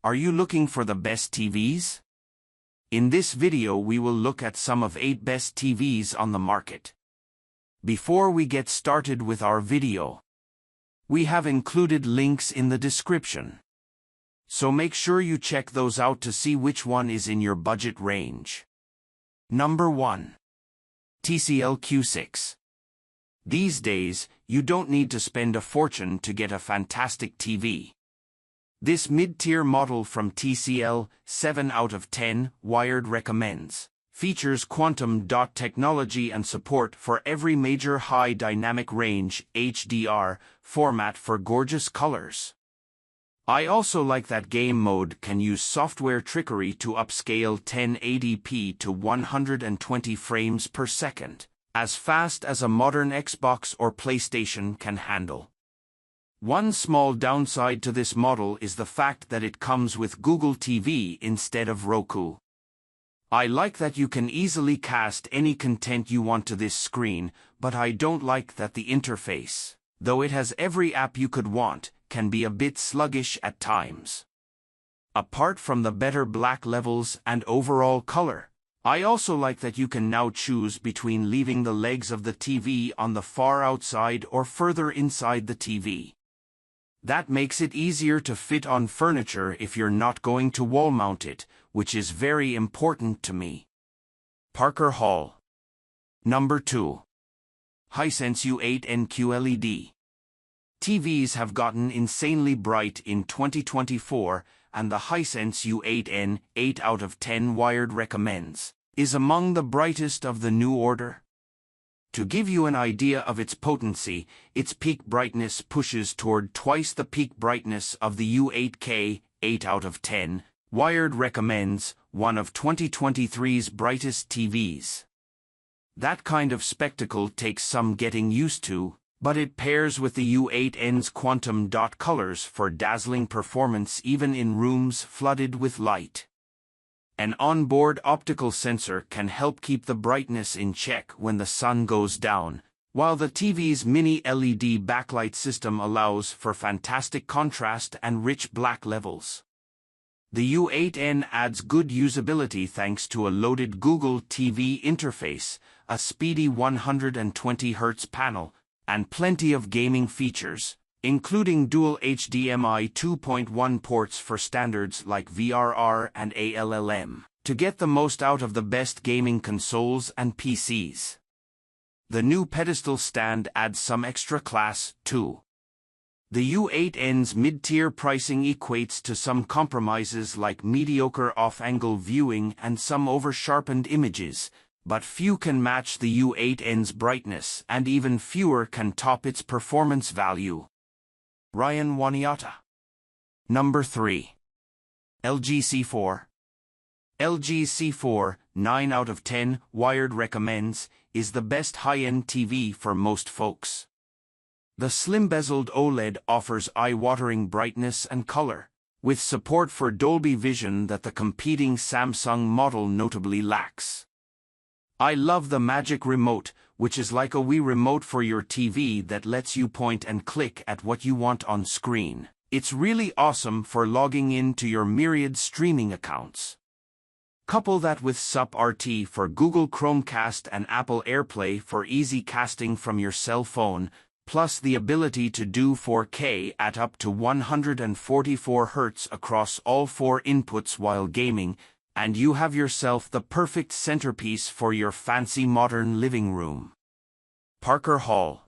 Are you looking for the best TVs? In this video we will look at some of 8 best TVs on the market. Before we get started with our video, we have included links in the description. So make sure you check those out to see which one is in your budget range. Number 1. TCL Q6. These days, you don't need to spend a fortune to get a fantastic TV. This mid-tier model from TCL, 7 out of 10, Wired recommends, features quantum dot technology and support for every major high dynamic range HDR format for gorgeous colors. I also like that game mode can use software trickery to upscale 1080p to 120 frames per second, as fast as a modern Xbox or PlayStation can handle. One small downside to this model is the fact that it comes with Google TV instead of Roku. I like that you can easily cast any content you want to this screen, but I don't like that the interface, though it has every app you could want, can be a bit sluggish at times. Apart from the better black levels and overall color, I also like that you can now choose between leaving the legs of the TV on the far outside or further inside the TV. That makes it easier to fit on furniture if you're not going to wall mount it, which is very important to me. Parker Hall. Number 2. HighSense U8N QLED. TVs have gotten insanely bright in 2024, and the HighSense U8N, 8 out of 10 Wired recommends, is among the brightest of the new order. To give you an idea of its potency, its peak brightness pushes toward twice the peak brightness of the U8K, 8 out of 10, Wired recommends, one of 2023's brightest TVs. That kind of spectacle takes some getting used to, but it pairs with the U8N's quantum dot colors for dazzling performance even in rooms flooded with light. An onboard optical sensor can help keep the brightness in check when the sun goes down, while the TV's mini LED backlight system allows for fantastic contrast and rich black levels. The U8N adds good usability thanks to a loaded Google TV interface, a speedy 120Hz panel, and plenty of gaming features, including dual HDMI 2.1 ports for standards like VRR and ALLM, to get the most out of the best gaming consoles and PCs. The new pedestal stand adds some extra class, too. The U8N's mid-tier pricing equates to some compromises like mediocre off-angle viewing and some over-sharpened images, but few can match the U8N's brightness and even fewer can top its performance value. Ryan Waniata. Number 3. LG C4. LG C4, 9 out of 10, Wired recommends, is the best high-end TV for most folks. The slim-bezeled OLED offers eye-watering brightness and color, with support for Dolby Vision that the competing Samsung model notably lacks. I love the Magic Remote, which is like a Wii remote for your TV that lets you point and click at what you want on screen. It's really awesome for logging in to your myriad streaming accounts. Couple that with SUP-RT for Google Chromecast and Apple AirPlay for easy casting from your cell phone, plus the ability to do 4K at up to 144 Hz across all 4 inputs while gaming, and you have yourself the perfect centerpiece for your fancy modern living room. Parker Hall.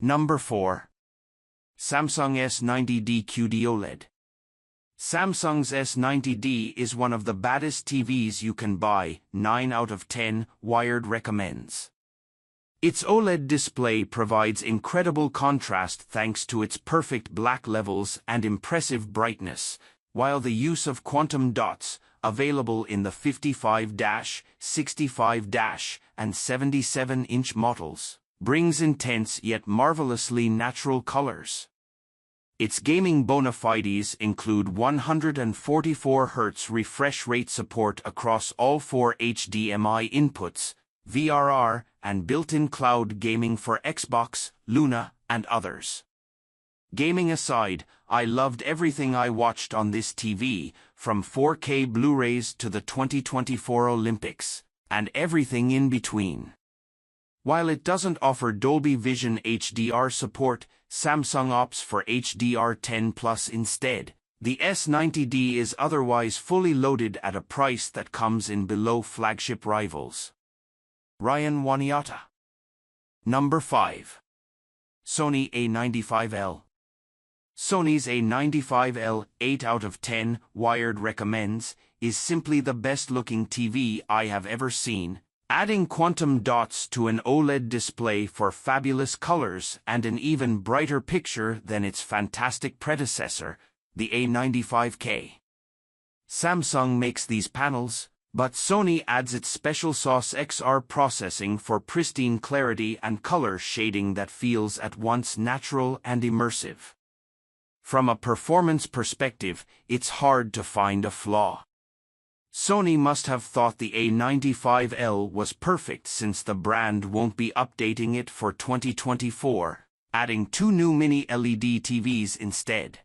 Number 4. Samsung S90D QD OLED. Samsung's S90D is one of the baddest TVs you can buy, 9 out of 10, Wired recommends. Its OLED display provides incredible contrast thanks to its perfect black levels and impressive brightness, while the use of quantum dots, available in the 55-, 65- and 77-inch models, brings intense yet marvelously natural colors. Its gaming bona fides include 144 Hz refresh rate support across all 4 HDMI inputs, VRR, and built-in cloud gaming for Xbox, Luna, and others. Gaming aside, I loved everything I watched on this TV, from 4K Blu-rays to the 2024 Olympics, and everything in between. While it doesn't offer Dolby Vision HDR support, Samsung opts for HDR10 Plus instead. The S90D is otherwise fully loaded at a price that comes in below flagship rivals. Ryan Waniata. Number 5. Sony A95L. Sony's A95L 8 out of 10 Wired recommends is simply the best-looking TV I have ever seen, adding quantum dots to an OLED display for fabulous colors and an even brighter picture than its fantastic predecessor, the A95K. Samsung makes these panels, but Sony adds its special sauce XR processing for pristine clarity and color shading that feels at once natural and immersive. From a performance perspective, it's hard to find a flaw. Sony must have thought the A95L was perfect since the brand won't be updating it for 2024, adding 2 new mini LED TVs instead.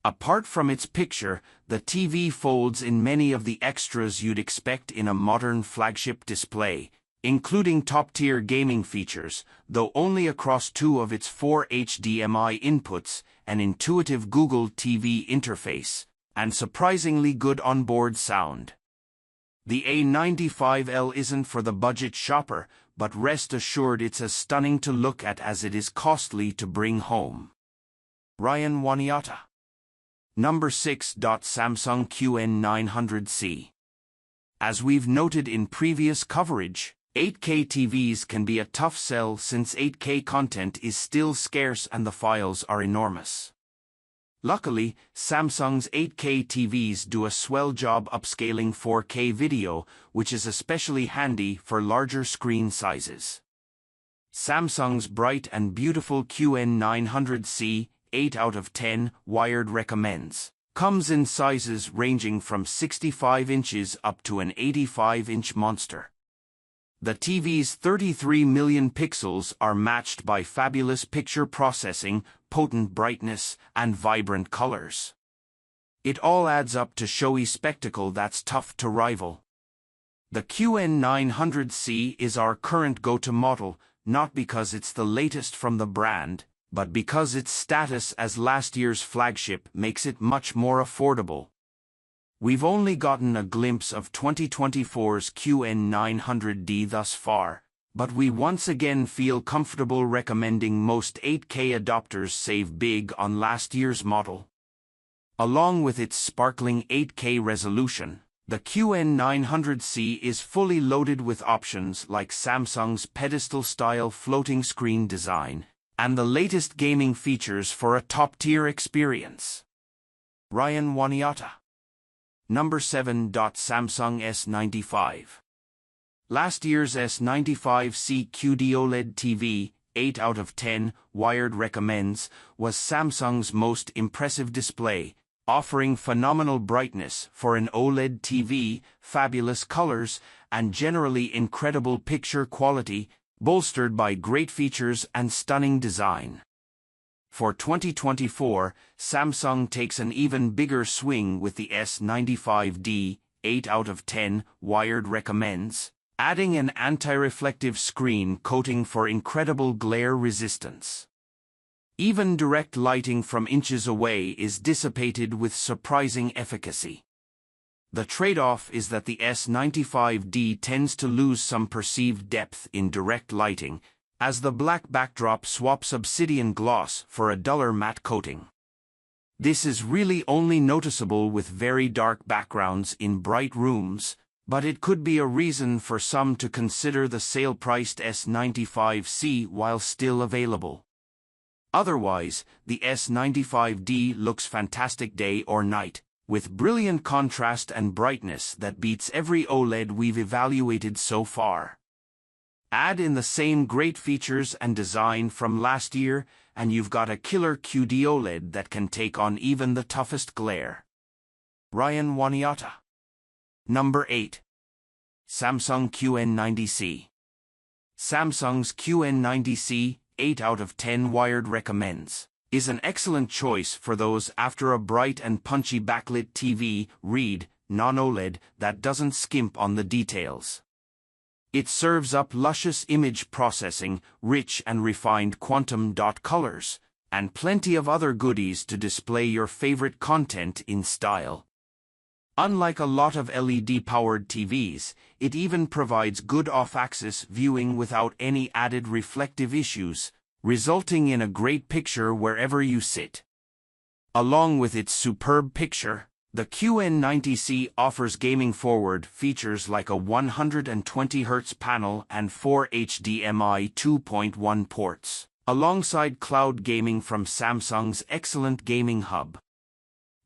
Apart from its picture, the TV folds in many of the extras you'd expect in a modern flagship display, including top-tier gaming features, though only across 2 of its 4 HDMI inputs, an intuitive Google TV interface, and surprisingly good onboard sound. The A95L isn't for the budget shopper, but rest assured it's as stunning to look at as it is costly to bring home. Ryan Waniata. Number 6. Samsung QN900C. As we've noted in previous coverage, 8K TVs can be a tough sell since 8K content is still scarce and the files are enormous. Luckily, Samsung's 8K TVs do a swell job upscaling 4K video, which is especially handy for larger screen sizes. Samsung's bright and beautiful QN900C 8 out of 10 Wired recommends comes in sizes ranging from 65 inches up to an 85-inch monster. The TV's 33 million pixels are matched by fabulous picture processing, potent brightness, and vibrant colors. It all adds up to showy spectacle that's tough to rival. The QN900C is our current go-to model, not because it's the latest from the brand, but because its status as last year's flagship makes it much more affordable. We've only gotten a glimpse of 2024's QN900D thus far, but we once again feel comfortable recommending most 8K adopters save big on last year's model. Along with its sparkling 8K resolution, the QN900C is fully loaded with options like Samsung's pedestal-style floating screen design, and the latest gaming features for a top-tier experience. Ryan Waniata. Number 7. Samsung S95. Last year's S95C QD OLED TV, 8 out of 10, Wired recommends, was Samsung's most impressive display, offering phenomenal brightness for an OLED TV, fabulous colors, and generally incredible picture quality, bolstered by great features and stunning design. For 2024, Samsung takes an even bigger swing with the S95D, 8 out of 10, Wired recommends, adding an anti-reflective screen coating for incredible glare resistance. Even direct lighting from inches away is dissipated with surprising efficacy. The trade-off is that the S95D tends to lose some perceived depth in direct lighting, as the black backdrop swaps obsidian gloss for a duller matte coating. This is really only noticeable with very dark backgrounds in bright rooms, but it could be a reason for some to consider the sale-priced S95C while still available. Otherwise, the S95D looks fantastic day or night, with brilliant contrast and brightness that beats every OLED we've evaluated so far. Add in the same great features and design from last year, and you've got a killer QD OLED that can take on even the toughest glare. Ryan Waniata. Number 8. Samsung QN90C. Samsung's QN90C, 8 out of 10 Wired recommends, is an excellent choice for those after a bright and punchy backlit TV, read, non-OLED that doesn't skimp on the details. It serves up luscious image processing, rich and refined quantum dot colors, and plenty of other goodies to display your favorite content in style. Unlike a lot of LED-powered TVs, it even provides good off-axis viewing without any added reflective issues, resulting in a great picture wherever you sit. Along with its superb picture, the QN90C offers gaming-forward features like a 120Hz panel and 4 HDMI 2.1 ports, alongside cloud gaming from Samsung's excellent gaming hub.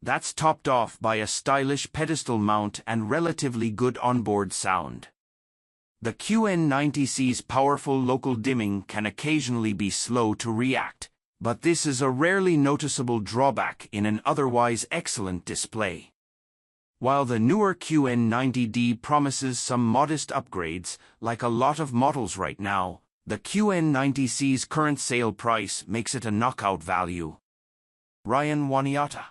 That's topped off by a stylish pedestal mount and relatively good onboard sound. The QN90C's powerful local dimming can occasionally be slow to react, but this is a rarely noticeable drawback in an otherwise excellent display. While the newer QN90D promises some modest upgrades, like a lot of models right now, the QN90C's current sale price makes it a knockout value. Ryan Waniata.